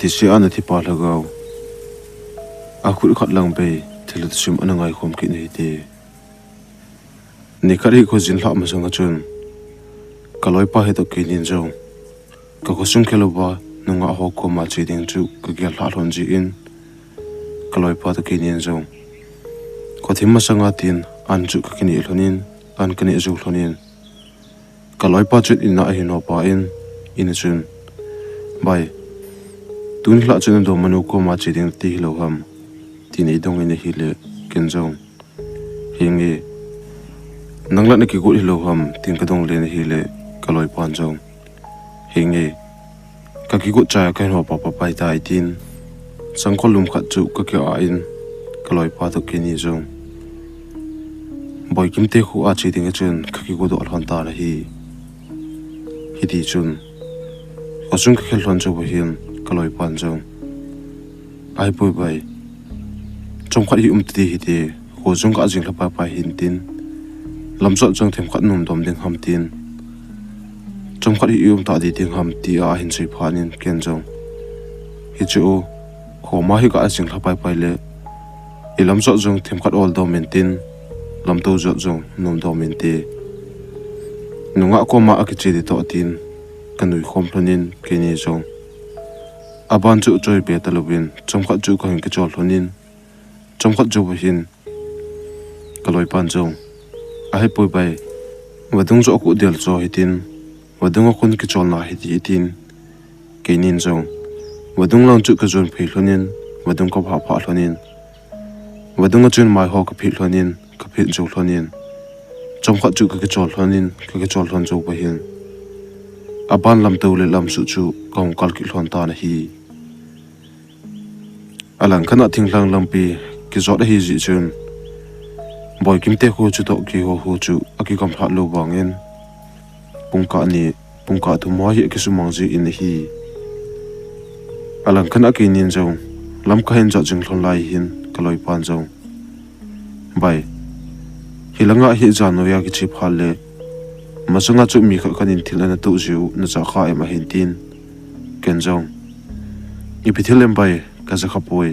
tisi ana thi pa lagaw akul khat lang be thilut sim anangai khom ki nei te ni khari ko jin hla ma sanga chun kaloi pa he to ki nin jo ka ko sung khelo ba nunga ho ko ma chi ding chu ka gyal hla hlon ji in kaloi pa to ki nin jo ko thim ma sanga tin an chu ka kini hlonin an kani zu hlonin kaloi pa chu in na hi no pa in chun bai tun hla chun do manu ko ma chi ding ti lo ham ti nei dong in hi le ken jong hingi nangla na ki go hi lo ham tin ka dong le na hi le kaloi pan jong hingi ka ki go cha ka no pa pa pai tai tin sangkolum khat chu ka ke a in kaloi pa to ke ni jong boy kim te khu a chi ding chun ka ki go do hlan ta la hi ti chun osung ka khel hlan chu bo hin kaloi pan jong ai poi bai trong khat hi ti hi te ko jong ka jing la pa pa hin tin lamso chang them khat num dom ding ham tin trong khat hi ta di ding ham ti a hin sei phanin ken jong hi chu ko ma hi ka jing la pa pa le i lamso jong them khat ol do men tin lam to jo jong num do men te nunga ko ma a ki chi di to tin kanui khom hlonin ke ni jong aban chu choi be talobin chomkhat chu ko hin ke chol hlonin chomkhat chu bo hin kaloi pan jong a he poi bai wadung zo ku del zo hitin wadung kun ke chol na hi tin ke nin jong wadung lang chu ka jon phei hlonin wadung ko pha pha hlonin wadung chun mai ho ka phei hlonin ka phei jo hlonin chomkhat chu ka ke chol hlonin ka ke chol hlon jo bo hin aban lam to le lam su chu kong kal ki hlon ta na hi alang khana thinglang lampi ki zot hi ji chun boy kim te khu chu to ki ho hu chu aki kam phat lo bangin pungka thu ma hi ki su mang ji in hi alang khana ki nin jong lam ka hen ja jing hlon lai hin kaloi pan jong bai hilanga hi jano ya ki chi phal le masanga chu mi kha khanin thilana tu jiu na cha kha ema hin tin ken jong i pithilem bai ka za khapoi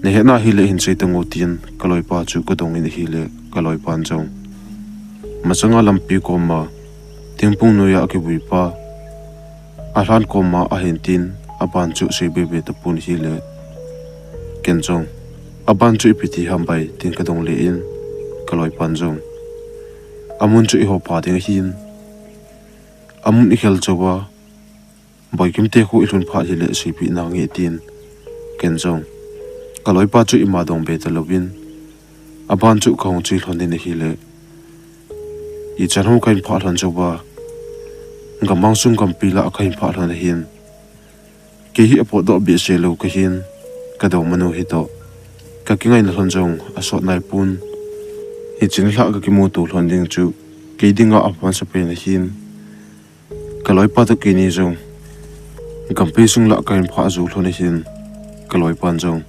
ne hena hi le hin sei tango tin kaloi pa chu ko dong in hi le kaloi pan jong masanga lampi ko ma timpung no ya ki bui pa a hlan ko ma a hin tin aban chu sei be be ta pun hi le ken jong aban chu ipiti ham bai tin ka dong le in kaloi pan jong amun chu i ho pa ding hin amun i khel chowa boy kim te khu i hlun pha hi le sei pi na nge tin ken jong kaloi pa chu i ma dong be ta lovin aban chu khong chi hlon ni hi le i chan ho kain pha hlan chowa ngamang sung kam pi la kain pha hlan hin ke hi apo do be se lo ka hin ka do manu hi to ka kingai na hlan jong a sot nai pun hi chin hla ka ki mu tu hlon ding chu ke dinga apan sa pe na hin kaloi pa to ki ni jong gampe sung la kain pha zu hlon hin kaloi pan jong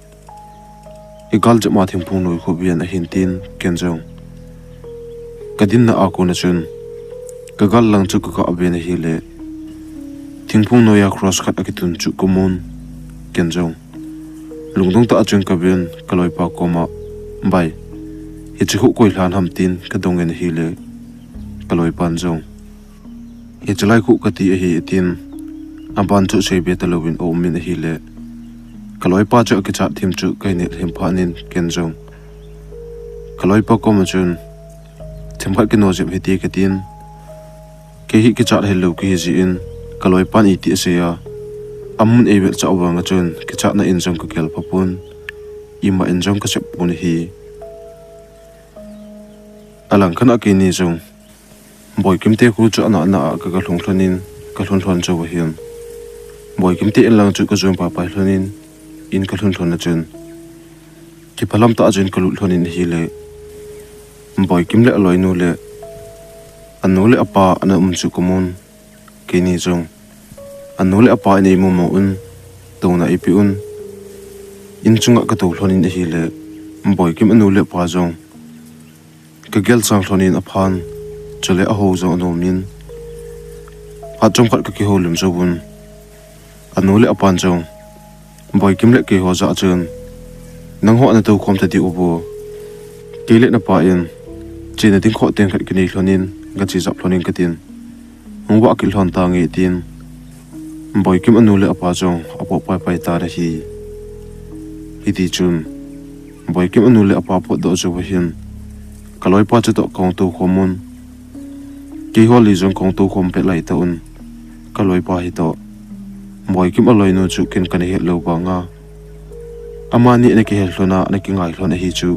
igal jama thing phung noi khu bian a hin tin ken jong kadin na a ko na chun ka gal lang chu ka abe na hi le thing phung noi ya cross khat akitun chu komun ken jong lungdong ta achung ka bian kaloi pa ko ma bai hi chu koi hlan ham tin ka dong en hi le kaloi pan jong hi chalai khu ka ti hi tin aban chu sei be talowin o min hi le kaloi pa chu ka chat thim chu kai ne hem phanin ken jong kaloi pa ko ma chun themkhat ki no jep hi ti ka tin ke hi ki chat hello ki ji in kaloi pan i ti se ya amun e wel cha wanga chun ki chat na in jong ka kel phapun ima in jong ka chep pun hi alang khana ki ni jong boy kim te khu chu ana na ka ka hlung hlonin ka hlun hlon chu hian boy kim te lang chu ka jom pa pa hlonin in ka hlun hlon na chun ki phalam ta ajin ka lu hlonin hi le boy kim le aloi nu le anu le apa ana chu komun ke ni jong anu le apa nei mo mo un to na ipi un in chunga ka to hlonin hi le boy kim anu le pa jong ka gel sang hlonin aphan chale a ho zo no min a chom khat ka ki holum zo bun anu le apan jong boy kim le ke ho za chun nang ho na to khom ta di ubo ke le na pa in china ting kho ten khat kini hlonin ga chi zap hlonin katin ngwa kil hon ta nge tin boy kim anu le apa jong apo pai pai ta ra hi ti chun boy kim anu le apa po do zo hin kaloi pa cha to kong to khomun ke ho li jong kong to khom pe lai ta un kaloi pa hi to boy kim aloi no chu ken kan he lo ba nga amani ne ke hel hlona ne ki ngai hlona hi chu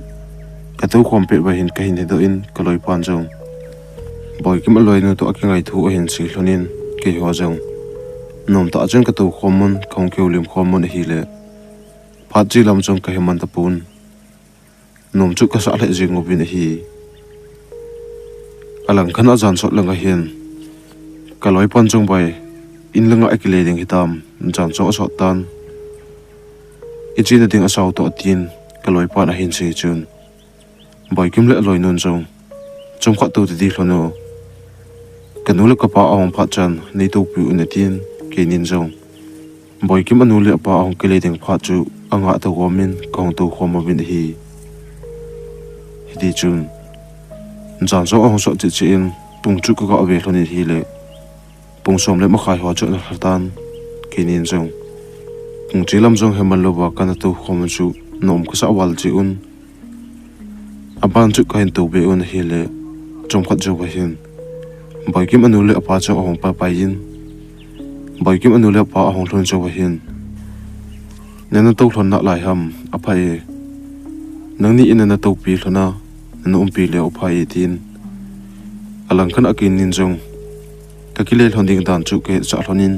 ka to khom pe ba hin ka hin do in kaloi pan jong boy kim aloi no to aki ngai thu hin si hlonin ke ho jong nom ta jeng ka to khomun khong keu lim khomun hi le phat ji lam jong ka heman ta pun nom chu ka sa le jing obin hi alang khana jan so langa hin kaloi pan jong bai in langa akile ding hitam jan so so tan ichina ding asaw to tin kaloi pa na hin se chun boy kim le loi non jong chom kha to di hlono kanule ka pa ong pha chan nei to pu na tin ke nin jong boy kim anule pa ong kele ding pha chu anga to gomin kong to khom bin hi di chun jan so ong so chi chin pung chu ka ave hloni hi le pung som le ma khai ho chu na hatan ke nin jong pung chilam jong hemal lo ba kana to khom chu nom ka sa wal chi un aban chu kain to be un hi le chom khat jo ba hin boy kim anule apa cha ong pa pa yin boy kim anule apa ong hlon jo ba hin nana to hlon na lai ham apa e nang ni inana to pi hlona na pi le opa e tin alang kan akin nin jong ka kile hlonding dan chu ke cha hlonin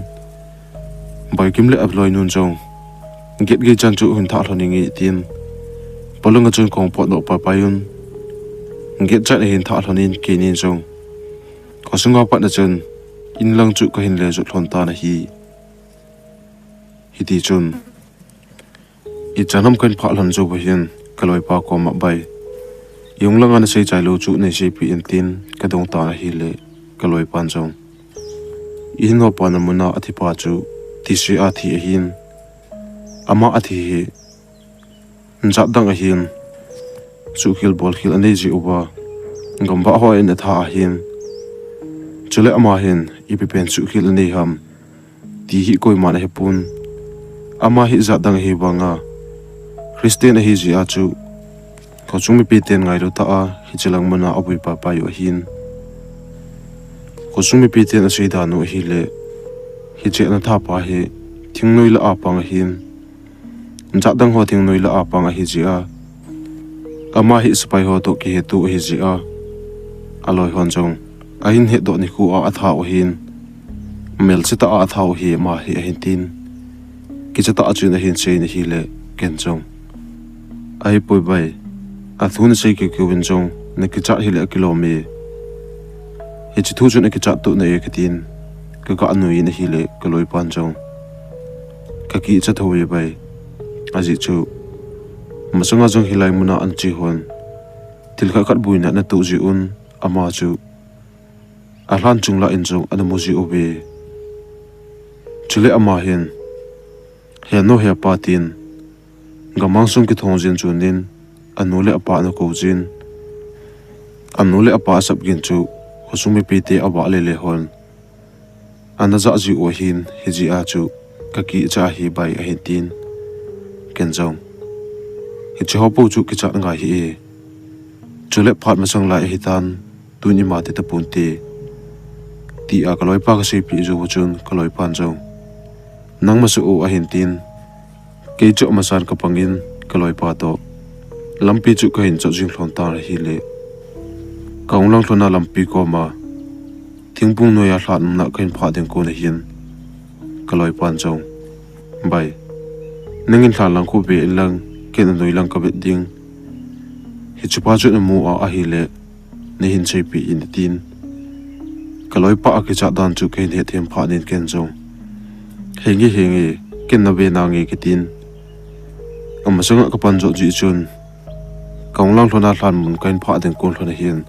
boy kim le abloi nun jong get ge chan chu hun tha hloning e tin polunga chun kong pot no pa payun get cha hin tha hlonin ke nin jong ko sunga pa na chun in lang chu ka hin le chu hlon ta na hi ti chun i chanam kan pha hlan jo ba hin kaloi pa ko ma bai yung lang ana sei chai lo chu nei sei pi in tin ka dong ta na hi le kaloi pan jong in ho pa na muna athi pa chu ti si a thi hin ama athi hi nja dang a hin chu khil bol khil ane ji uba ngamba ho in tha a hin chule ama hin ipi pen chu khil ane ham ti hi koi ma na he pun ama hi za dang hi banga Christian hi ji a chu ko chungmi pi ten ngai ro ta a hi chilang mana abui pa pa yo hin ko chungmi pi ten a sei da no hi le hi che na tha pa hi thingnoi la a pang hin ja dang ho thingnoi la a pang hi ji a ama hi spai ho to ki he tu hi ji a aloi hon jong a hin he do ni khu a tha o hin mel che ta a tha o hi ma hi hin tin ki che ta a chu na hin sei ni hi le ken jong ai poi bai a thun sei ki win jong na ki cha hi le kilomi hi chi thu chu na ki cha to na ye katin ka ka anu yin hi le kaloi pan jong ka ki cha thoi bai aji chu masanga jong hilai muna an chi hon til kha khat buina na tu ji un ama chu a hlan chung la in jong an mo ji obe chule ama hin he no he patin gamang sum ki thong jin chunin anule apa na ko jin anule apa sab gin chu hosumi pite aba le le hon anaza ji o hin hiji a chu ka ki cha hi bai a hin tin ken jong hi chi hopo chu ki cha nga hi chule phat ma sang lai hi tan tuni ma te ta pun ti a kaloi pa ka sei pi ju chun kaloi pan jong nang ma su o a hin tin ke chu ma san ka pangin kaloi pa to lampi chu ka hin chu jing hlon ta hi le kaung lang hlona lampi ko ma thingpung no ya hlan na kain pha ding ko na hin kaloi pan jong bai nangin hlan lang ko be lang ken noi lang ka be ding hi chu pa chu na mu a hi le ne hin chei pi in tin kaloi pa a ki cha dan chu kain he them pha nin ken jong hengi ken na be na nge ki tin amasanga ka pan jo ji chun kaung lang hlona hlan mun kain pha ding ko hlona hin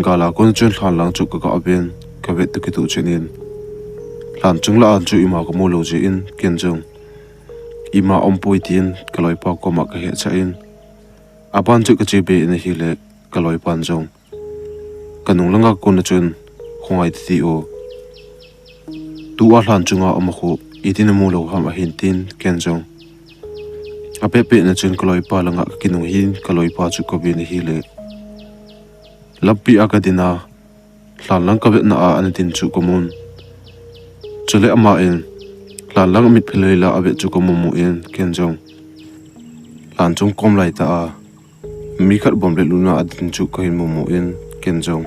gala kon chun hlan lang chu ka ben ka ve tu ki tu chenin lan chung la an chu ima ko mo lo je in ken jong ima om poi tin kaloi pa ko ma ka he cha in aban chu ka che be in hi le kaloi pan jong kanung langa ko na chun khongai ti o tu a lan chunga am kho itin mo lo ham a hin tin ken jong ape pe na chun kaloi pa langa kinung hin kaloi pa chu ko be ni hi le lappi akadina lan lang ka be na a an tin chu ko mun chule ama in lan lang mit philei la abe chu ko mu in ken jong lan chung kom lai ta a mi khat bom le luna adin chu ko hin mu in ken jong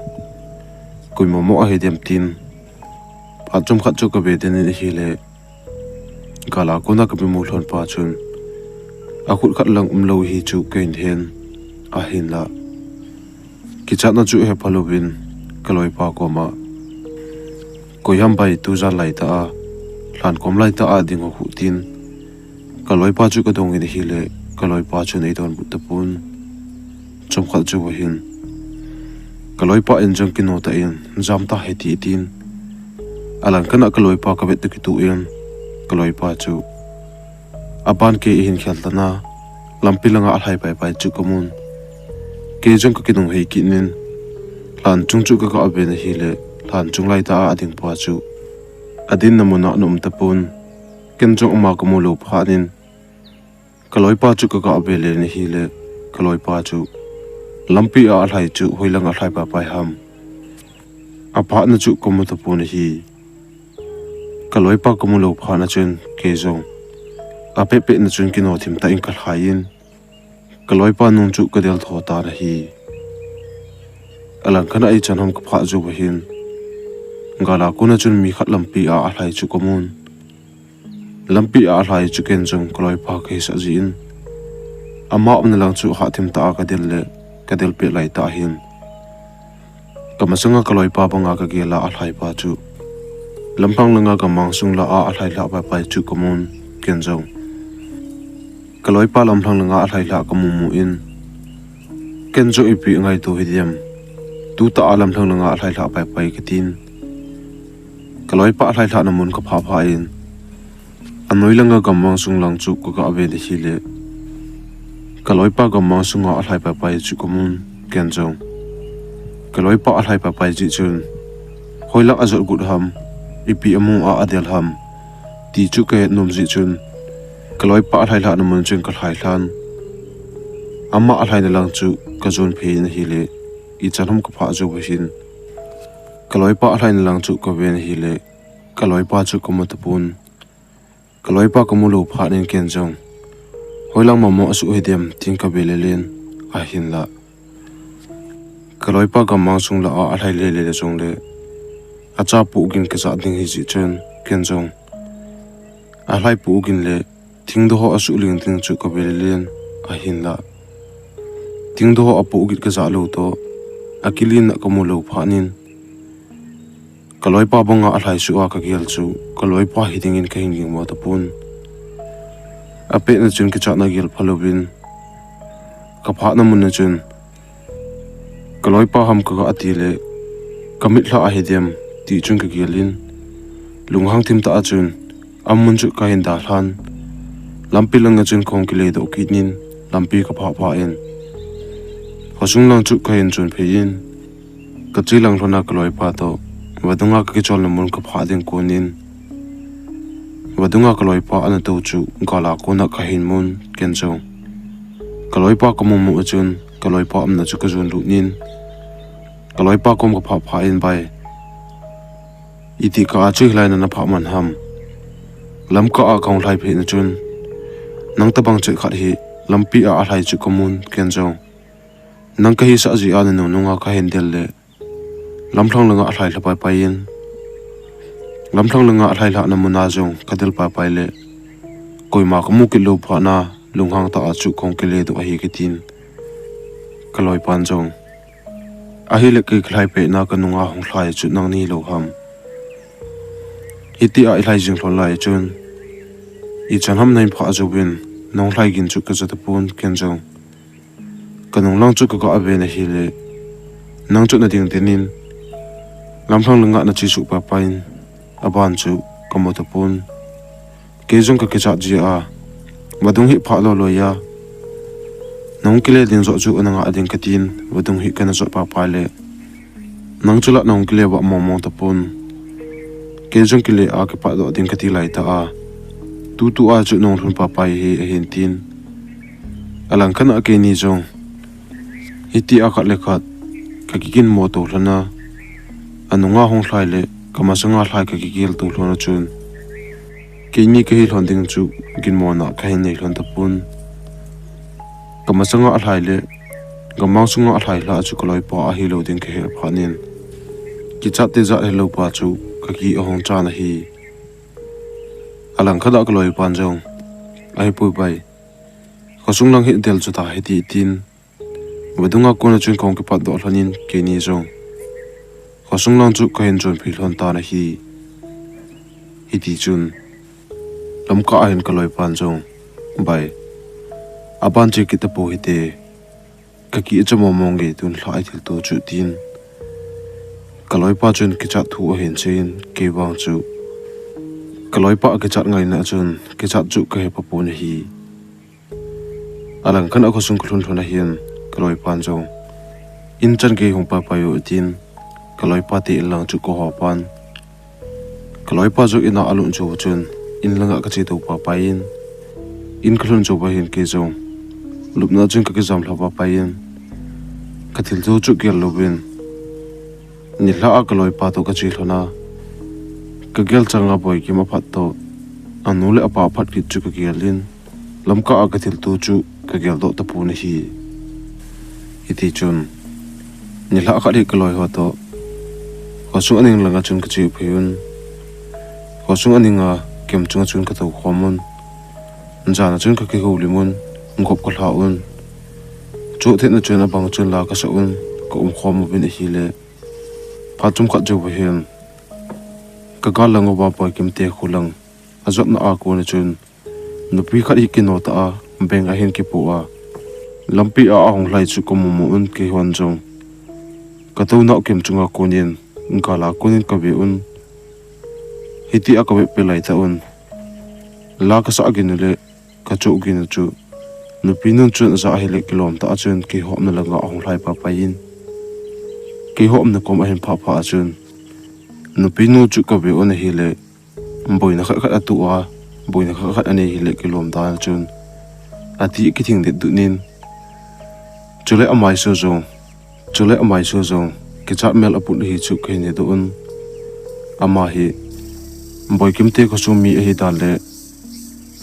koi mo a hedem tin pa chum khat chu ko be den ni hi le gala ko na ka bi mu hlon pa chun a khut khat lang lo hi chu kein hen a hin la ki chat na chu he phalovin kaloi pa ko ma ko yam bai tu za lai ta a lan kom lai ta a ding hu tin kaloi pa chu ka dong in hi le kaloi pa chu nei don but pun chum khat chu hin kaloi pa en jong kino ta in jam ta he ti tin alan kana kaloi pa ka bet ki tu in kaloi pa chu aban ke hin khal ta na lampi langa alhai pai pai chu komun ke jong ka kinung hei ki nin lan chung chu ka ka abe na hi le lan chung lai ta ading pa chu adin namuna num ta pun ken jong ma ko mo lo pha nin kaloi pa chu ka ka abe le ni hi le kaloi pa chu lampi a alhai chu hoilang alhai pa pai ham apa na chu ko mo ta pun hi kaloi pa ko mo lo pha na chen ke jong ape pe na chun kino thim ta in kal hain kaloi pa nung chu ka del tho ta ra hi alang kana ai chan hom ka pha ju ba hin gala ko na chun mi khat lampi a alhai chu komun lampi a alhai chu ken jong kaloi pa ke sa jin ama om na lang chu ha thim ta ka del le ka del pe lai ta hin kamasanga kaloi pa banga ka ge la alhai pa chu lampang langa ka mang sung la a alhai la pa pai chu komun ken jong kaloi pa lampang langa alhai la ka mu in ken jo ipi ngai to hidiam tu ta alam thang langa alhai la pai pai ka tin kaloi pa alhai la na mun ka pha pha in anoi langa ka mang sung lang chu ko ka ave de hi le kaloi pa ka mang sung alhai pa pai chu komun ken jong kaloi pa alhai pa pai ji chun hoila azol gut ham ipi amu a adel ham ti chu ke nom ji chun kaloi pa alhai la na mun chun ka hai hlan amma alhai na lang chu ka zon phe na hi le I chanhom ka pha jo hin kaloi pa alhai na lang chu ko ven hi le kaloi pa chu ko mot pun kaloi pa ko mu lo pha nen ken jong hoilang mamo asu hedem ting ka bele len a hin la kaloi pa ka mang sung la a alhai le le jong le acha pu gin ka sa ding hi ji chen ken jong alhai pu gin le ting do ho asu ling ting chu ko bele len a hin la ting do ho apu git ka za lo to akilin na kamu lo phanin kaloi pa banga alhai su a ka gel chu kaloi pa hidingin ka hinging mo ta pun ape na chun ka cha na gel phalovin ka pha na mun na chun kaloi pa ham ka ati le kamit la a hidem ti chun ka gelin lunghang thim ta chun amun chu ka hin da hlan lampi langa chun khong ki le do kinin lampi ka pha pha en hosung lang chu ka hin chun phein ka chi lang rona kaloi pa to wadunga ka ki chol na mun ka pha ding konin wadunga kaloi pa ana to chu gala ko na ka hin mun ken chong kaloi pa ko mu chun kaloi pa am na chu ka zun lu nin kaloi pa kom ka pha pha in bai iti ka chi hlai na pha man ham lam ka a kaung hlai phe na chun nang ta bang che khat hi lampi a alhai chu komun ken chong nang ka hi sa ji an no nunga ka hen del le lamthlang langa alhai la pai pai in lamthlang langa alhai la na muna jong ka del pa pai le koi ma ka mu ki lo pha na lunghang ta a chu khong ke le do a hi ki tin kaloi pan jong a hi le ki khlai pe na ka nunga hong thlai chu nang ni lo ham iti a ilai jing hlon lai chun I chan ham nain pha jo bin nong thlai gin chu ka za ta pun ken jong kanong lang chu ka ave na hi le nang chu na ding tenin lamthang langa na chi su pa pain aban chu kamotapun kezong ka kicha jia madung hi phalo loya nong kile din zo chu ananga ading katin wadung hi kana zo pa pale nang chula nong kile wa momong tapun kezong kile a ke pa do ading kati lai ta a tu a chu nong thun pa pai hi hin tin alang kana ke ni jong hiti a khat le khat ka kikin mo to hlana anunga hong hlai le kamasanga hlai ka kikil tu hlona chun kini ke hi hlonding chu gin mo na ka hin nei hlon tapun kamasanga hlai le gamang sunga hlai la chu koloi pa a hi lo ding ke her phanin ki chat te za hello pa chu ka ki ahong cha na hi alang khada koloi pan jong ai pu bai khosung lang hi del chu ta he ti tin wadunga ko na chun kong ki pat do hlonin ke ni jong khosung lang chu ka hin chon phi hlon ta na hi ti chun lamka a hin koloi pan jong bai aban che kita po hite kaki chamo monge tun hlai thil tu chu tin kaloi pa chun ki chat thu hin chen ke wang chu kaloi pa ke chat ngai na chun ke chat chu ka he pa po na hi alang kan a khosung khulun thona hian kaloi pan jong in chan ke hong pa pa yo tin kaloi pa te lang chu ko ho pan kaloi pa chu ina alun chu chun in langa ka chi tu pa pa in khulun chu ba hin ke jong lupna chung ka exam thapa pain kathil zo chu gel lobin ni la a kaloi pa to ka chi hlona ka gel changa boy ki ma phat to anule apa phat ki chu ka gelin lamka a kathil tu chu ka gel do ta pu na hi iti chun ni la kha ri kaloi ho to khosung aning langa chun ka chi pheyun khosung aninga kem chunga chun ka to khomun jana chun ka ki ho limun ngop ko hlaun chu the na chuna bang chun la ka saun ko khom bin hi le phatum kha jo hian ka galang wa pa kim te khulang azop na a ko na chun nupi kha ki no ta beng a hin ki pu a lampi a hong lai chu ko mu un ki hon jong ka to na kim chunga ko nin ngala ko nin ka be un hiti a ka be pe lai ta un la ka sa gin le ka chu gin chu nupi nun chun za hele kilom ta chun ki hom na langa hong lai pa pain ki hom na kom a hin pha pha chun nupi nu chu ka be on hele boi na kha kha atu a boi na kha kha ane hele kilom ta chun ati ki thing de dunin chule amai so zong ki cha mel apun hi chu ke ne do un ama hi boi kim te ko sumi hi dal le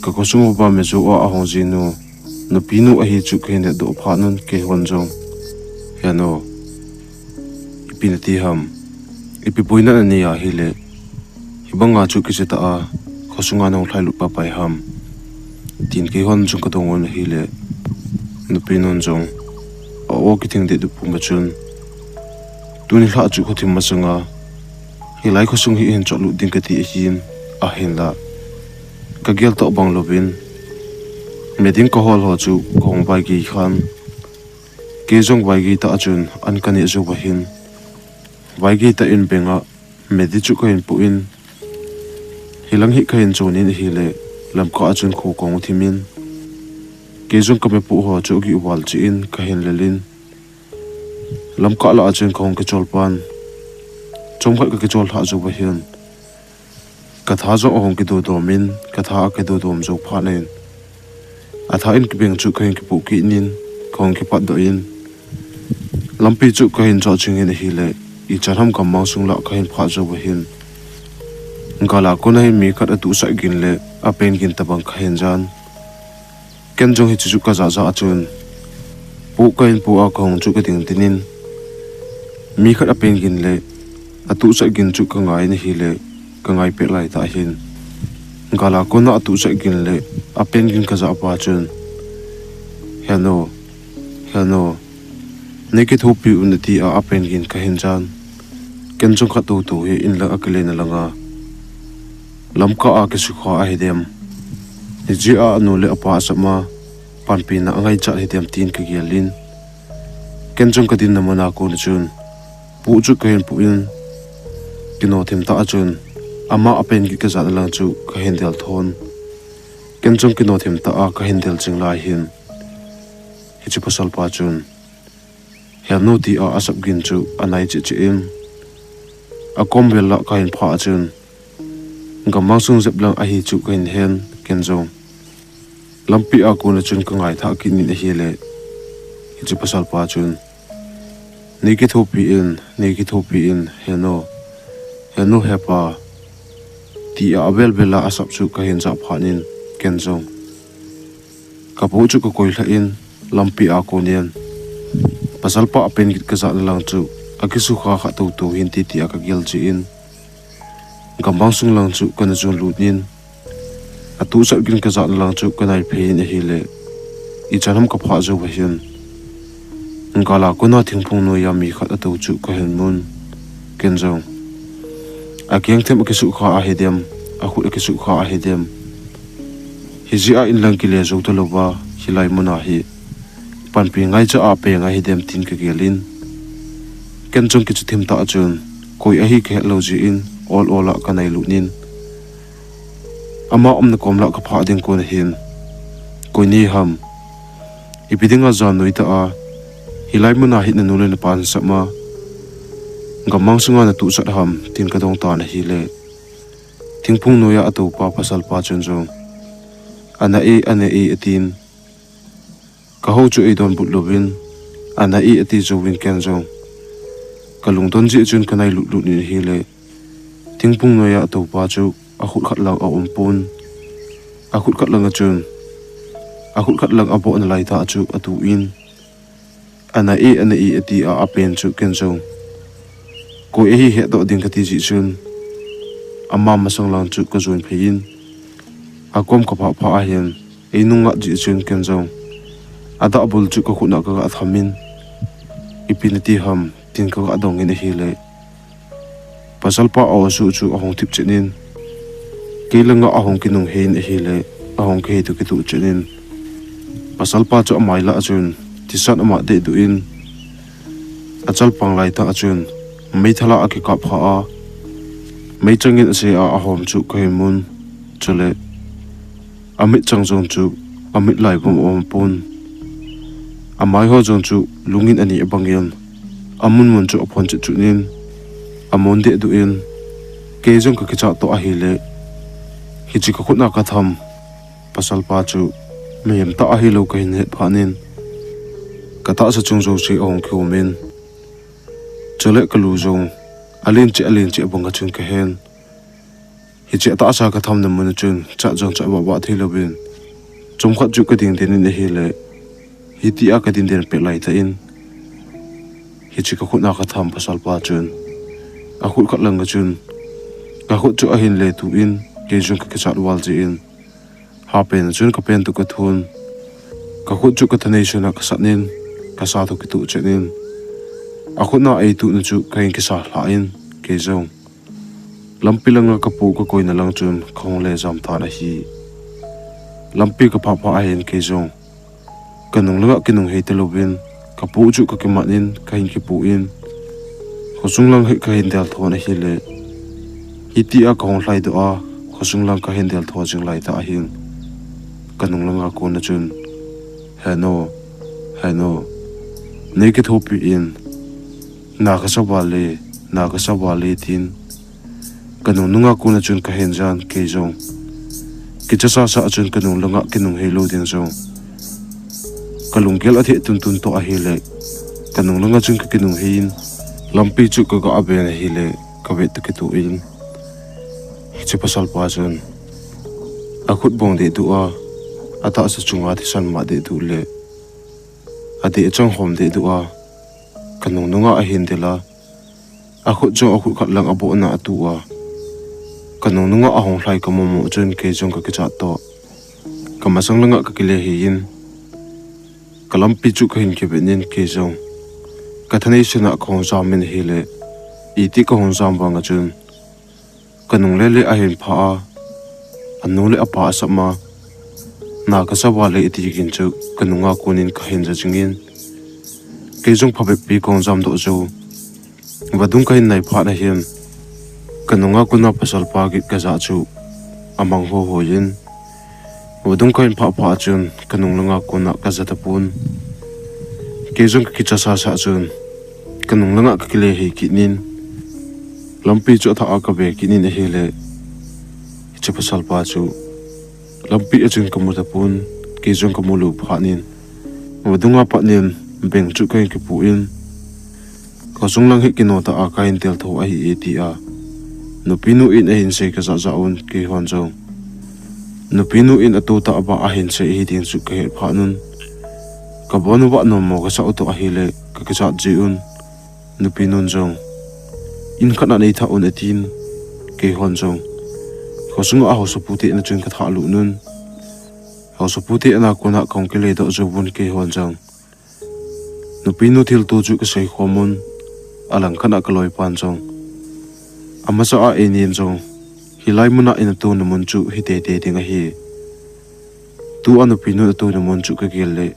ka ko sumu ba me zo a hong jinu no pinu a hi chu khene do pha nun ke hon jong yano ipinati ham ipi poina ani a hi le hibanga chu ki cheta a khosunga nong thlai lu pa pai ham tin ke hon chung ka dongon hi le no pinun jong o ki thing de du pu ma chun tuni hla chu khothim ma changa hi lai khosung hi hin cholu ding ka ti hin a hin la ka gel to bang lovin meding ko hol ho chu kong bai gi khan ke jong bai gi ta chun an kani zu ba hin bai gi ta in benga medi chu ko in pu in hilang hi khain chonin hi le lam ka chun kho kong thimin ke jong ka me pu ho chu gi wal chi in ka hin lelin lam ka la chun kong ke chol pan chom kha ke chol ha zu ba hin ka tha zo ong ki do do min ka tha ke do dom zo pha nen atha in ki beng chu khain ki pu ki nin kong ki pat do in lampi chu khain cho ching in hi le I charham kam mang sung la khain pha zo ba hin ngala ko nai mi khat atu sa gin le a pen gin tabang khain jan ken jong hi chu ka za za chun pu kain pu a khong chu ka ding tinin mi khat a pen gin le atu sa gin chu ka ngai ni hi le ka ngai pe lai ta hin ngala ko na atu sa gin le a pen gin ka za pa chun hello neki thopi unati a pen gin ka hin jan ken jong khat tu hi in la akle na langa lamka a ke su kha a hedem ni ji a no le apa sama pan pi na ngai cha hedem tin ka gelin ken jong ka din na mana ko chun pu chu ka hin pu in kino them ta chun ama apen gi ka zan lang chu ka hendel thon ken chung ki no them ta a ka hendel ching lai hin hi chu pasal pa chun hel no ti a asap gin chu anai chi chi in a kom vel la ka in pha chun gamang sung zep lang a hi chu ka in hen ken jong lampi a ko na chun ka ngai tha ki ni hi le hi chu pasal pa chun ni ki thopi in heno hepa ti a avel bela asap chu ka hin za phanin ken jong ka po chu ka koi hla in lampi a ko nian pasal pa apen git ka za lang chu akisu kha kha to hin ti a ka gel chi in gambang sung lang chu kana chu lutin atu sa gin ka za lang chu kana phe ni hi le I chanam ka pha zo wa hin ngala ko na thingphung no ya mi khat atu chu ka hen mun ken jong a kyang them ke su kha a hedem a khu ke su kha a hedem hizia in lang ki le zo to lowa hilai mona hi pan pi ngai cha a pe ngai hedem tin ka gelin ken jong ki chu thim ta chun koi a hi ke lo ji in all ola ka nai lu nin ama omna komla ka pha ding ko na hin koi ni ham ipidinga zanoi ta a hilai muna hit na nulen pan sama gamang sunga na tu sat ham tin ka dong ta na hi le thingphung noya atu pa pasal pa chun jong ana e atin ka ho chu e don but lovin ana e ati zo win ken jong kalung don ji chun kanai lu lu ni hi le thingphung noya atu pa chu a khut khat lang a umpun a khut khat lang a chun a khut khat lang a bo na lai ta chu atu in ana e ati a apen chu ken jong ko e hi he do ding ka ti ji chun ama masang lang chu ka join phein a kom ka pha pha a hen e nunga ji chun ken jong ada bul chu ka khuna ka thamin ipinati ham tin ka adong in hi le pasal pa aw su chu ahong tip chenin kelanga ahong kinung hein hi le ahong ke tu ki tu chenin pasal pa chu amai la chun tisan ama de du in achal panglai ta achun mei thala aki ka pha a mei changin se a ahom chu kai mun chule amit changjong chu amit lai bom om pun amai ho jong chu lungin ani abangyan amun mun chu aphon chu nin amon de du in ke jong ka kicha to a hi le hi chi ka khuna ka tham pasal pa chu mem ta a hi lo ka hin he phanin kata sa chung zo chi ong khu min chole kalu zong alin chi abanga chun ka hen hi che ta sa ka tham na mun chun cha jong cha ba thilobin chung khat chu ka ding den ni hi le hi ti a ka din den pe lai ta in hi chi ka khuna ka tham pasal pa chun a khut khat lang chun ka khut chu a hin le tu in ke jong ka cha wal ji in ha pen chun ka pen tu ka thun ka khut chu ka thanei chuna ka sanin ka sa tu ki tu chenin a khuna ai tu na chu kain ki sa hla in ke jong lampi langa ka pu ko koina lang chun khong le jam tha na hi lampi ka pha pha a hen ke jong kanung langa kinung he te lovin ka pu chu ka ki manin kain ki pu in khosung lang he ka hin dal thon hi le hiti a khong hlai do a khosung lang ka hin dal tho jing lai ta hin kanung langa ko na chun heno nei ke thopi in na ka sawale tin kanung nunga ko na chun ka hen jan ke jong ki cha sa chun kanung langa kinung helo din jong kalung gel athe tun to a hele kanung langa chun ka kinung hin lampi chu ka ga abe na hele ka vet ki tu in chi pasal pa chun a khut bong de du a ata sa chunga thi san ma de du le ade chang hom de du a kanung nunga a hin de la a khut jo a khut khat lang abo na atu a kanung nunga a hong hlai ka mo chun ke jong ka cha to kamasang langa ka kile hi in kalampi chu ka hin ke benin ke jong ka thanei sina khong jamin hi le iti ka hong jam banga chun kanung le a hin pha a anu le apa asama na ka sawale iti gin chu kanunga kunin ka hin jingin ke jong phabe pi kong jam do zo wadung ka hin nai pha na hian kanunga kuna pasal pagit kaza chu amang ho hoyin wadung kain pa chun kanung langa kuna kaza tapun kezong kicha sa chun kanung langa kile hi kinin lampi chu tha akabe kinin hele che pasal pa chu lampi achun kamu tapun kezong kamulu phanin wadunga patnin beng chu kain ki puin kasung lang hi kinota akain tel tho ai etia nupinu in ahin se ka zaun ki honjo nupinu in atuta aba ahin se hi ding chu ke phanun ka bonu ba no mo ka sa auto ahile ka ka jiun nupinun jong in khana nei tha on atin ke honjo kasung a ho su puti na chung ka tha lu nun ho su puti na kuna kong ke le do jobun ke honjo nupinu thil tu chu ka sei khomun alang khana ka loi pan jong amasa a enien jong hilai muna in tu na mun chu hi te te dinga hi tu anu pinu tu na mun chu ka gelle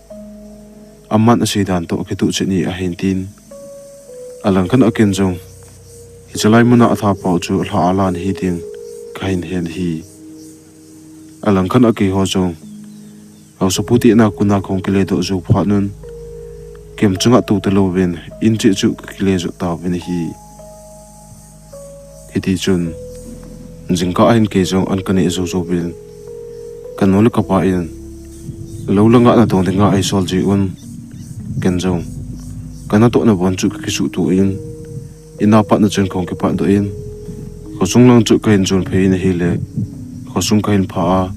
amman asidan to ke tu chini a hintin alang khan aken jong hi chalai muna atha pau chu hla alan hi ding kain hen hi alang khan ake ho jong au saputi na kuna khong kile do ju phanun kem chunga tu te lo ben in chi chu kile ju ta ben hi iti chun jingka ahin ke jong an kani zo zo bin kanol ka pa in lo langa na dong dinga ai sol ji un ken jong kana to na bon chu ki su tu in ina pa na chen kong ke pa do in khosung lang chu kain jun phe in hi le khosung kain pha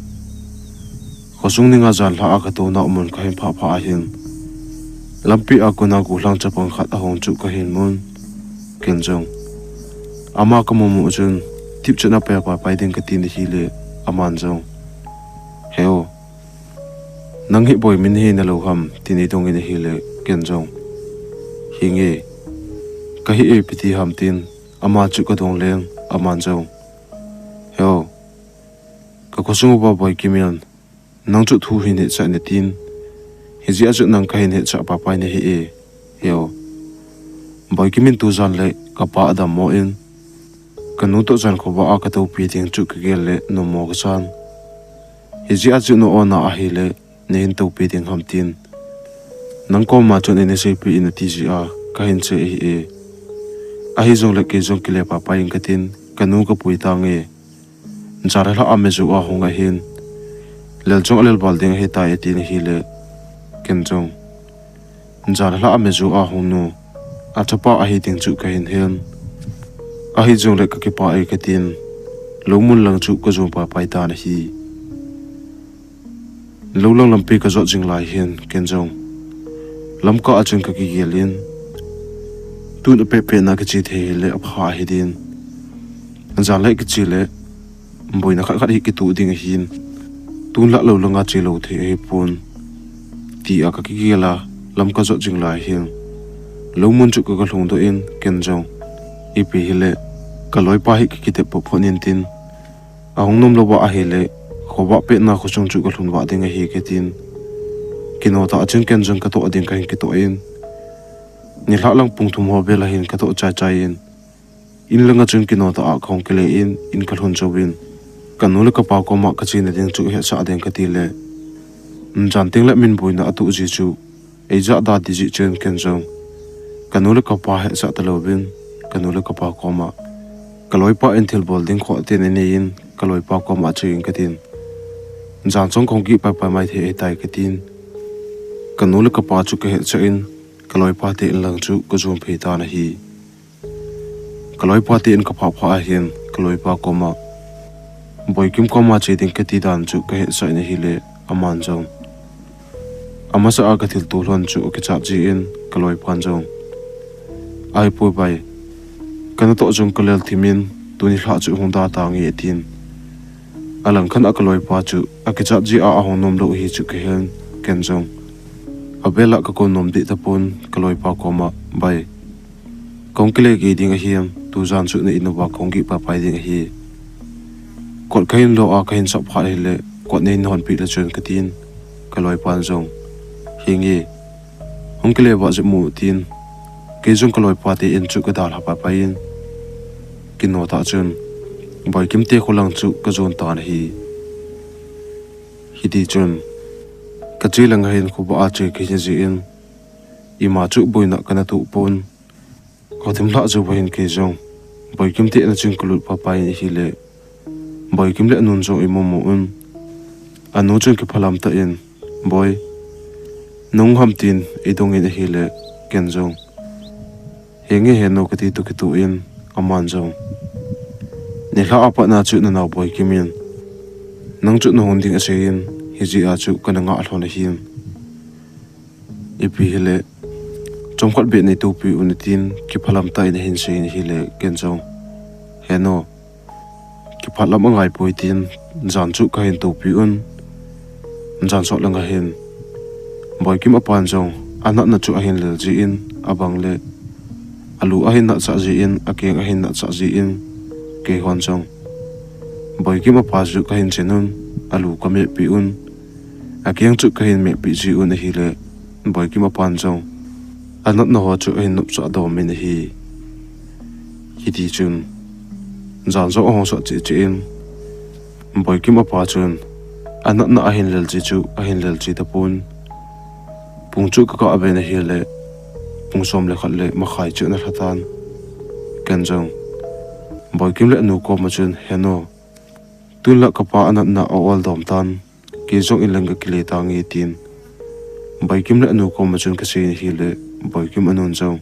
khosung ninga jan la ka to na mun kain pha hin lampi akuna gu lang chapang khat a hong chu ka hin mun ken jong ama ka momu chun tip chana pa ding ka tin hi le aman jong heo nang hi boy min he na lo ham tini dong in hi le ken jong hinge ka hi e piti ham tin ama chu ka dong leng aman jong heo ka kosung ba boy kimian nang chu thu hin he cha ne tin hi ji a chu nang ka hin he cha pa ne hi e heo boy kimin tu jan le ka pa adam mo in kanu to jan ko ba ka to pi ding chu ka gele no mo ka san hi ji a chu no ona a hi le ne hin to pi ding ham tin nang ko ma chu ne se pi in ti ji a ka hin che e a hi jong le ke jong kile pa in ka tin kanu ka pui ta nge jar la ame ju a honga hin lel jong lel bal ding he ta e tin hi le ken jong jar la ame ju a hong nu a chapa a hi ding chu ka hin hen a hi jong le ka ki pa ai ka tin lomun lang chu ka jong pa pai ta na hi lo lang lampi ka zo jing lai hen ken jong lam ka a chung ka ki gelin tu na pe na ka chi the le a pha hi din an le ka chi le mboi na khat khat hi ki tu ding hin tu la lo langa chi lo the hi pun ti a ka ki gela lam ka zo jing lai hen lomun chu ka hlong do in ken jong ipi hile kaloi pa hi ki te po phonin tin ahong nom lo ba a hele khoba pe na khosong chu ka hlun wa dinga hi ke tin kino ta achun ken jong ka to ading ka hin ki to in ni hla lang pung thum ho bela hin ka to cha in langa chung kino ta a khong kele in ka hlun chobin kanul ka pa ko ma ka chin ding chu he sa ding ka ti le jan ting la min buina atu ji chu eja da di ji chen ken jong kanul ka pa he sa ta lo bin kanul ka pa ko ma kaloi pa en thil bol ding kho te ne in kaloi pa ko ma chu in ka tin jan chong khong ki pa mai the e tai ka tin kanul ka pa chu ke he cha in kaloi pa te lang chu ko zum phe ta na hi kaloi pa te in ka pha hian kaloi pa ko ma boy kim ko ma che ding ka ti dan chu ka he sa ne hi le aman jong amasa a ka thil tu hlon chu ke cha ji in kaloi pan jong ai po bai kana to jong kalel thimin tuni hla chu hongda ta nge tin alang khan akaloi pa chu akicha ji a hong nom lo hi chu ke hen ken jong abela ka ko nom di tapon kaloi pa ko ma bai kongkile gi ding hiam tu jan chu ne inova konggi pa pai ding hi kot kain lo a kain sa pha le kot nei non pi la chen ka tin kaloi pan jong hingi hongkile ba je mu tin ke jong kaloi pa te in chu ka dal ha pa pai in kino ta chun boy kim te kholang chu ka zon tan hi di chun ka chilang hin khu ba che ke ji in ima chu boina kana tu pon ko thim la zu bain ke jong boy kim te na chung kulut pa pai hi le boy kim le nun zo imo mo un anu chung ke phalam ta in boy nong ham tin idong in hi le ken jong henge he no ka ti tu ki tu in aman jong ni la apa na chu na na boy kimin nang chu no honding ase in hi ji a chu kana nga hlona hin ipi hele chomkhat be nei tu pi unitin ki phalam ta in hin se in hi le ken jong he no ki phalam angai poitin jan chu ka hin tu pi un jan so langa hin boy kim apan jong anak na chu a hin le ji in abang le alu a hin na cha ji in akeng a hin na cha ji in ke hon jong boy kim apa ju ka hin chenun alu ka me pi un akeng chu ka hin me pi ji un hi le boy kim apan jong anak na ho chu a hin nup cha do min hi di chun jan zo ho so chi chi in boy kim apa chun anak na a hin lel ji chu a hin lel ji ta pun pung chu ka abe na hi le pung som le khat le ma khai chu na thatan kan jong boy kim le nu ko ma chun heno tun la ka pa anak na awal dom tan ki jong in lang ka kile ta ngi tin boy kim le nu ko ma chun ka se hi le boy kim anon jong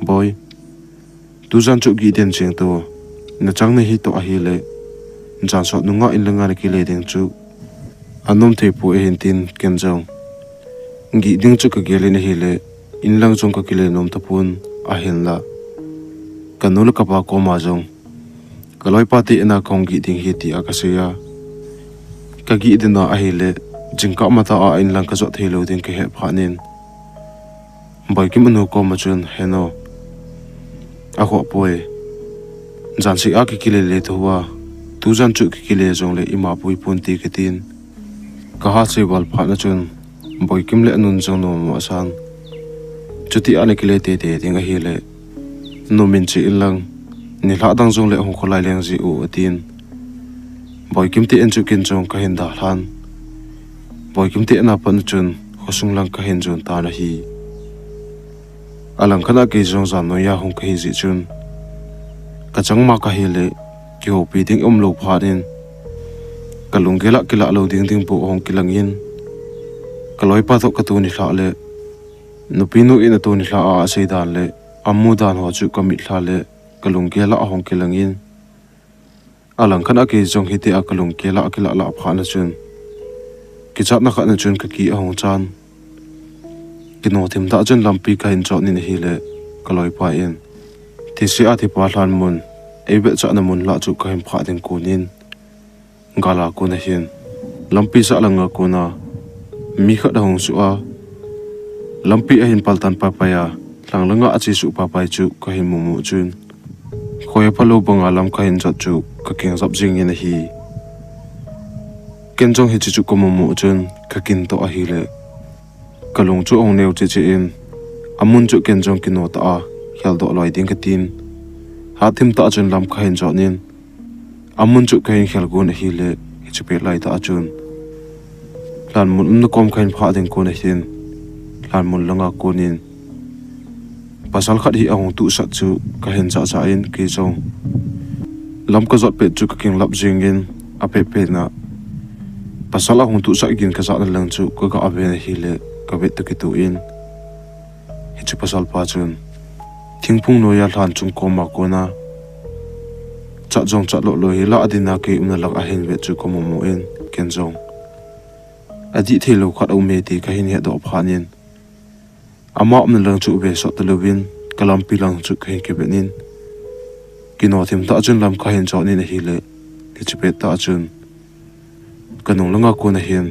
boy tu jan chu gi den cheng to na chang na hi to a hi le jan so nu nga in langa ki le ding chu anom the pu e hin tin ken jong gi ding chu ka gele na hi le in lang chong ka kile nom ta pun a hin la kanul ka pa ko ma jong kaloi pati ena kong gi ding hi ti a ka se ya ka gi dina a hi le jingka mata a in lang ka zo thelo ding ke he phanin boy kim anu ko ma chun heno a ho poe jan si a ki kile le to wa tu jan chu ki kile jong le ima pui pun ti ke tin ka ha se wal pha na chun boy kim le anun jong no ma san chuti ane kile te te ding a hi le no min chi ilang ni la dang jong le hong kholai leng ji u atin boy kim te en chu kin jong ka hin da hlan boy kim te na pan chun hosung lang ka hin jun ta na hi alang khana ke jong zan no ya hong ka hi ji chun ka chang ma ka hi le ki ho pi ding lo pha din ka lung gela kila lo ding ding pu hong kilang in ka loi pa tho ka tu ni hla le nu pi nu in tu ni hla a sei dan le amu dan ho chu ka mi hla le ka lung gela a hong kilang in alang khana ke jong hi te a ka lung gela kila la pha na chun ki chat na kha na chun ka ki a hong chan ki no thim da chun lampi ka in chot ni hi le ka loi pa in ti si a thi pa hlan mun e be cha na mun la chu ka him pha ding ku nin gala ku na hin lampi sa langa ku na mi kha da hong su a lampi a hin paltan pa pa ya lang langa a chi su pa pai chu ka hin mu mu chun khoya palo banga lam ka hin jat chu ka keng zap jing in hi ken jong hi chu ko mu mu chun ka kin to a hi le kalung chu ong neu chi chi in amun chu ken jong kin no ta a hial do loi ding ka tin hathim ta chun lam ka hin jot nin amun chu ka hin khel gun hi le hi chu pe lai ta chun lan mun na kom khain pha ding ko na hin lan mun langa ko nin pasal khat hi ahong tu sat chu ka hin cha cha in ki jong lam ka zot pe chu ka king lap jing in a pe pe na pasal ahong tu sa gin ka za na lang chu ka ave na hi le ka vet ta ki tu in hi chu pasal pa chun thingpung no ya hlan chung ko ma ko na cha jong cha lo lo hi la adina ke umna lak a hin ve chu ko mo in ken jong adi thelo khat au me ti ka hin he do phanin ama amna lang chu ve so ta lovin kalam pi lang chu ka hin ke benin kino thim ta chun lam ka hin chaw ni na hi le ti chu pe ta chun kanung langa ko na hin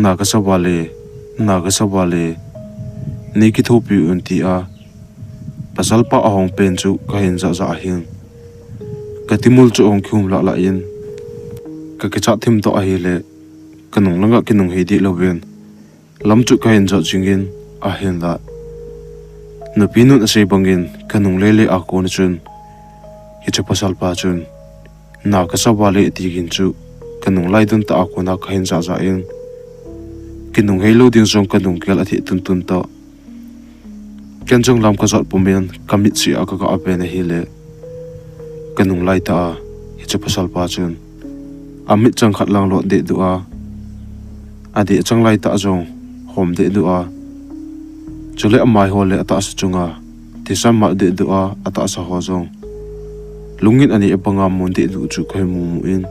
na ka sa wale ni ki thopi un ti a pasal pa ahong pen chu ka hin za za hin ka timul chu ong khum la la in ka ke cha thim to a hi le kanung langa kinung he di lovin lam chu ka hin za chingin a hin la no pinun a sei bangin kanung lele a ko na chun hi chu pasal pa chun na ka sawale ti gin chu kanung lai dun ta akuna ka hin za za in kinung helo ding jong kanung kel athi tun tun ta ken jong lam ka zot pumen kamit si aka ka ape na hile kanung lai ta hi chu pasal pa chun amit chang khat lang lo de du a adi chang lai ta jong hom de du a chule amai hole ata sa chunga tisam ma de du a ata sa ho jong lungin ani epanga mon de du chu khai mu mu in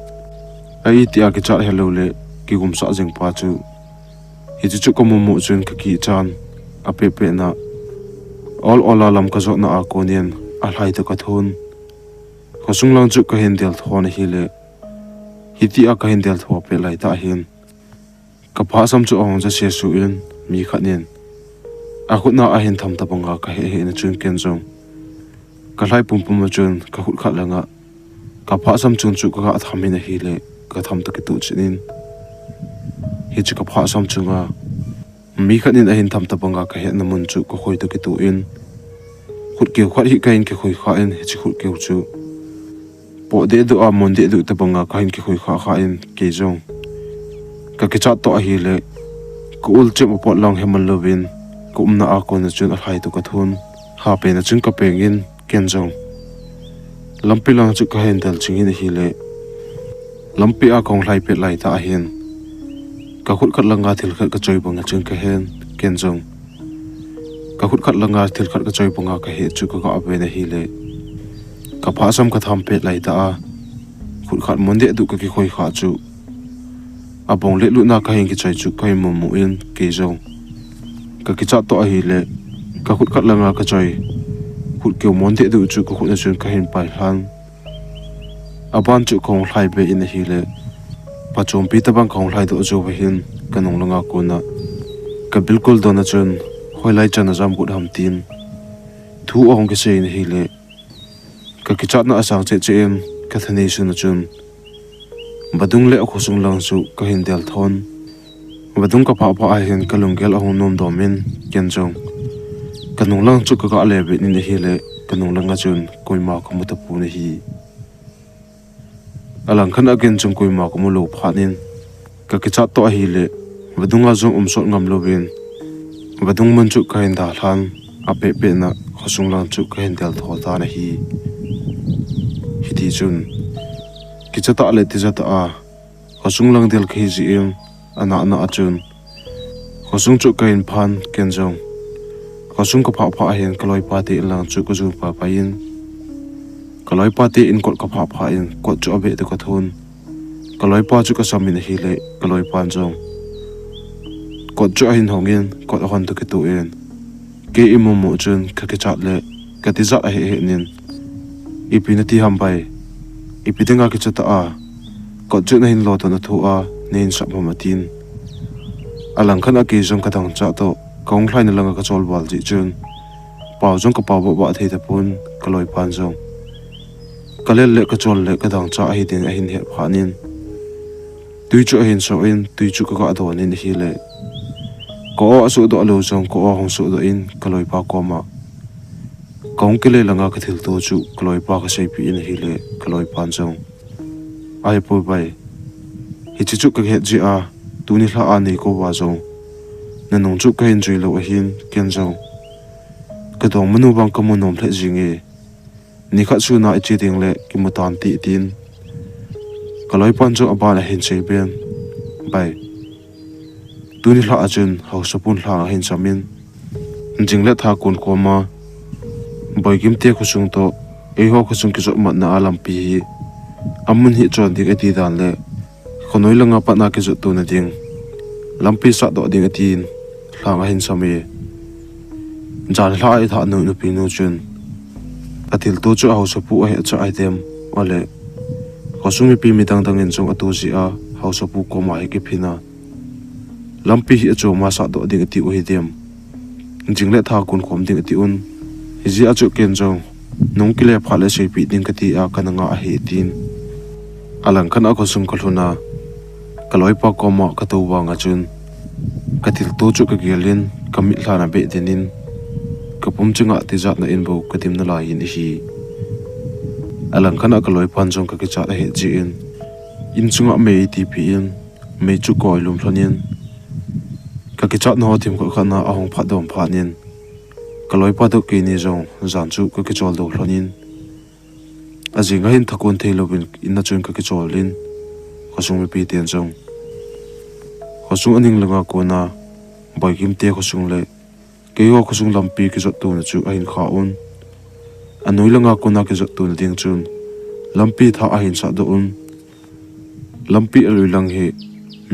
ai ti a ki cha hello le ki gum sa jeng pa chu hi chu ko mu mu chun ka ki chan ape pe na all lam ka zo na a konien a lai to ka thun khosung lang chu ka hendel thon hi le hi ti a ka hendel tho pe lai ta hin ka pha sam chu ong ja se su in mi khanin a khutna a hin tham ta banga ka he na chun ken jong ka lai pum pum chun ka khut khat langa ka pha sam chun chu ka thamin hi le ka tham ta ki tu chinin hi chu ka pha sam chunga mi khanin a hin tham ta banga ka he na mun chu ko khoi to ki tu in khut ke khwat hi ka in ke khoi kha in hi chu khut ke chu po de du a mon de du ta banga ka in ke khoi kha kha in ke jong ka ki chat to a hi le ko ul che mo pot long hemal lovin ko umna a ko na chun a hai to ka thun ha pe na chun ka pengin ken jong lampi lang chu ka hendal chingin hi le lampi a kong lai pe lai ta hin ka khut khat langa thil khat ka choi banga chun ka hen ken jong ka khut khat langa thil khat ka choi banga ka he chu ka abe na hi le ka pha sam ka tham pe lai ta a khut khat mon de du ka ki khoi kha chu abong le lu na ka hin ki choi chu kai mu mu in ke jong ka ki cha to a hi le ka khut khat langa ka choi khut ke mon de du chu ko khut na chun ka hin pai hlan aban chu kong lai be in hi le pa chom pi ta bang kong lai do jo be hin kanong langa ko na ka bilkul do na chun hoi lai chan azam gut ham tin thu ong ke se in hi le ka ki chat na asang che che em ka thani su na chun badung le ko sung lang su ka hin del thon badung ka pa pa a hin ka lungel a hon nom do min ken jong kanung lang chu ka le be ni hi le kanung langa chun koima ko mu ta pu ni hi alang khan again chung koima ko mu lo phanin ka ki chat to a hi le badunga jong sot ngam lo bin badung man chu ka hin da hlan a pe pe na khosung lang chu ka hin del tho ta na hi ti chun ki chata le ti jata a khosung lang del khi ji em ana na achun khosung chu kain phan ken jong khosung ko pha pha hen kaloi pa ti lang chu ko ju pa pa in kaloi pa ti in kot ka pha pha in kot chu abe te ka thun kaloi pa chu ka samin hi le kaloi pan jong kot chu hin hongin kot hon to ki tu en ke imu mu chun ka ki chat le ka ti za a he he nin ipinati hampai ipitinga ki chata a ko chu na hin lo to na thu a nen sa mamatin alang khana ke jong ka dang cha to kong hlai na langa ka chol bal ji chun paw jong ka paw ba thei ta pun kaloi pan jong kalel le ka chol le ka dang cha hi din a hin he phanin tui chu hin so in tui chu ka do nin hi le ko asu do lo jong ko hong su do in kaloi pa ko ma kong ke le langa ka thil to chu kloi pa ka sei pi in hi le kloi pan jong ai po bai hi chu ka he ji a tu ni hla a nei ko wa jong na nong chu ka hin jui lo a hin ken jong ka dong manu bang ka mu nom the jinge ni kha chu na chi ding le ki mu tan ti tin kloi pan jong aba na hin sei ben bai tu ni hla a chun hau sapun hla hin samin jing le tha kun ko ma boy kim te khusung to e ho khusung ki zo mat na alam pi amun hi chon dik ati dan le khonoi langa pa na ki zo tu na ding lampi sa do ding atin hlang hin sami jan hlai tha nu nu pi nu chun atil to chu house pu a he cha item wale khosung mi pi mi dang dang in chung atu ji a house pu ko ma he ki phina lampi hi chu ma sa do ding ati u hi dem jingle tha kun khom ding ati un ji achu ken jong nong kile phale sei pi ding kati a kananga a he tin alang khan a ko sung khaluna kaloi pa ko ma ka to wa nga chun katil to chu ka gelin kami hlana be denin kapum chunga ti zat na inbo katim na la yin hi alang kana kaloi pan jong ka ki cha he ji in chunga me ti pi in me chu koi lum thlonin ka ki cha no tim ko khana ahong pha dom pha nin kaloi pa do ki ni jong zan chu ka ki chol do thlonin aji nga hin thakun theilobin inna chun ka ki cholin khosung mi pi ten jong khosung aning langa ko na boikim te khosung le keyo khosung lampi ki zot tu na chu ahin kha un anoi langa ko na ki zot tu na ding chun lampi tha ahin sa do un lampi alui lang he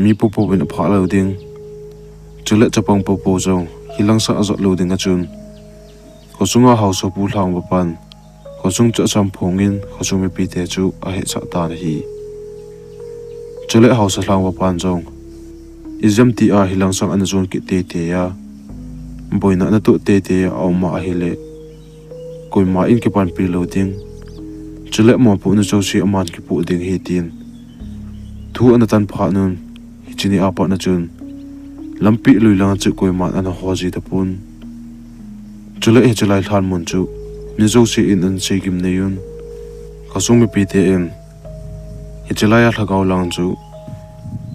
mi popo bin pha lo ding chule chapang popo jong hilang sa azot lo ding a chun khosunga hauso pu thlang bapan khosung cha sam phongin khosung mi pi te chu a he cha ta na hi chule hausa thlang bapan jong izam ti a hilang sang an zon ki te te ya boina na to te te a ma a hele koi ma in ki pan pi lo ding chule mo pu na chosi aman ki pu ding he tin thu an tan pha nun hichini apa na chun lampi lui lang chu koi ma an ho ji ta pun chule he chulai than mun chu ni zo si in an sei kim neyun khosung mi pi te en he chulai a thagaw lang chu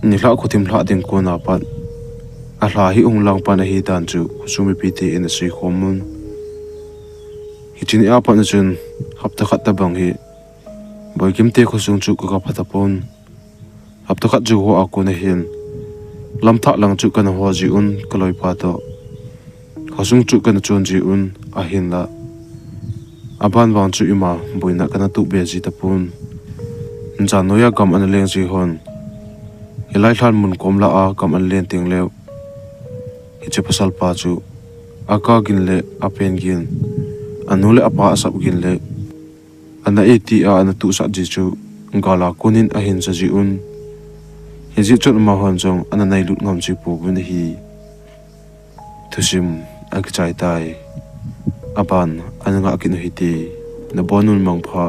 ni hla khutim hla ding ko na pat a hla hi ong lang pa na hi dan chu khosung mi pi te en a sei khomun hichini apa na chun hapta khat ta bang hi boikim te khosung chu ka phata pon hapta khat ju ho a ko na hin lam tha lang chu kan ho ji un kaloi pa to khosung chu kan chon ji un a hin la aban wang chu ima boina kana tu be ji ta pun nja noya kam an leng ji hon hilai than mun kom la a kam an len ting lew hi che pasal pa chu aka gin le apen gin anule apa asap gin le ana eti a ana tu sa ji chu ngala kunin a hin sa ji un hi ji chon ma hon jong ana nai lut ngam chi pu bun hi thusim ak chai tai aban anga kin hi ti na bonun mang pha